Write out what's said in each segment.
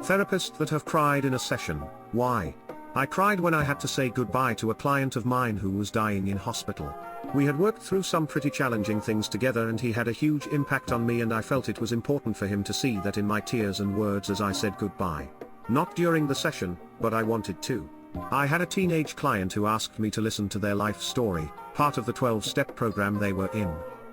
Therapists that have cried in a session. Why? I cried when I had to say goodbye to a client of mine who was dying in hospital. We had worked through some pretty challenging things together and he had a huge impact on me, and I felt it was important for him to see that in my tears and words as I said goodbye. Not during the session, but I wanted to. I had a teenage client who asked me to listen to their life story, part of the 12-step program they were in.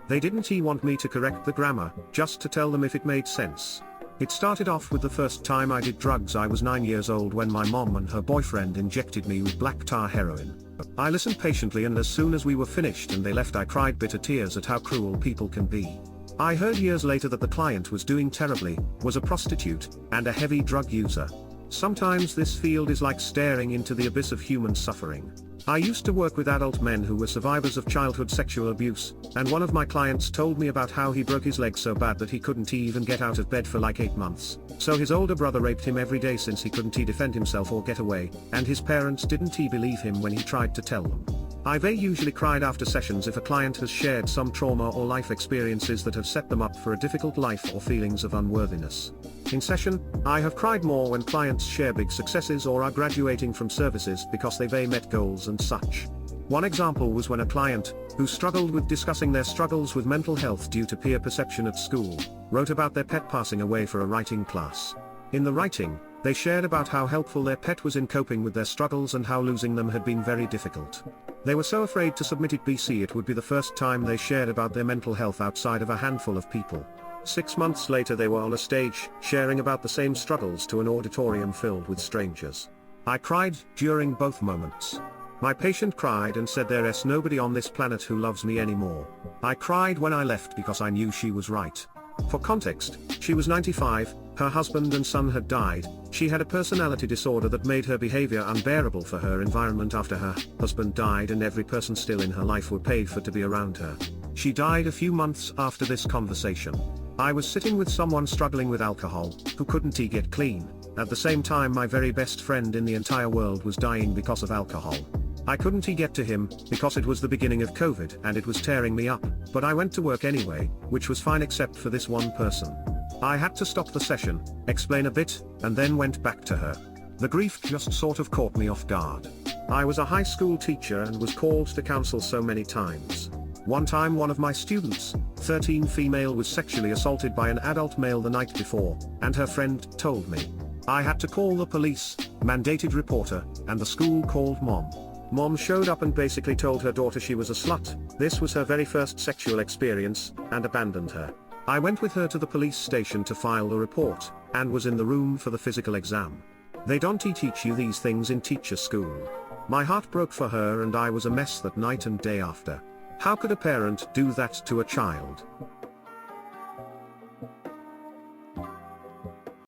They didn't want me to correct the grammar, just to tell them if it made sense. It started off with the first time I did drugs. I was 9 years old when my mom and her boyfriend injected me with black tar heroin. I listened patiently, and as soon as we were finished and they left, I cried bitter tears at how cruel people can be. I heard years later that the client was doing terribly, was a prostitute, and a heavy drug user. Sometimes this field is like staring into the abyss of human suffering. I used to work with adult men who were survivors of childhood sexual abuse, and one of my clients told me about how he broke his leg so bad that he couldn't even get out of bed for like 8 months. So his older brother raped him every day since he couldn't defend himself or get away, and his parents didn't believe him when he tried to tell them. I've usually cried after sessions if a client has shared some trauma or life experiences that have set them up for a difficult life or feelings of unworthiness. In session, I have cried more when clients share big successes or are graduating from services because they've met goals and such. One example was when a client, who struggled with discussing their struggles with mental health due to peer perception at school, wrote about their pet passing away for a writing class. In the writing, they shared about how helpful their pet was in coping with their struggles and how losing them had been very difficult. They were so afraid to submit it BC it would be the first time they shared about their mental health outside of a handful of people. 6 months later they were on a stage, sharing about the same struggles to an auditorium filled with strangers. I cried during both moments. My patient cried and said there's nobody on this planet who loves me anymore. I cried when I left because I knew she was right. For context, she was 95, her husband and son had died, she had a personality disorder that made her behavior unbearable for her environment after her husband died, and every person still in her life were paid for to be around her. She died a few months after this conversation. I was sitting with someone struggling with alcohol, who couldn't get clean. At the same time, my very best friend in the entire world was dying because of alcohol. I couldn't get to him, because it was the beginning of COVID and it was tearing me up, but I went to work anyway, which was fine except for this one person. I had to stop the session, explain a bit, and then went back to her. The grief just sort of caught me off guard. I was a high school teacher and was called to counsel so many times. One time one of my students, 13 female, was sexually assaulted by an adult male the night before, and her friend told me. I had to call the police, mandated reporter, and the school called mom. Mom showed up and basically told her daughter she was a slut, this was her very first sexual experience, and abandoned her. I went with her to the police station to file the report, and was in the room for the physical exam. They don't teach you these things in teacher school. My heart broke for her and I was a mess that night and day after. How could a parent do that to a child?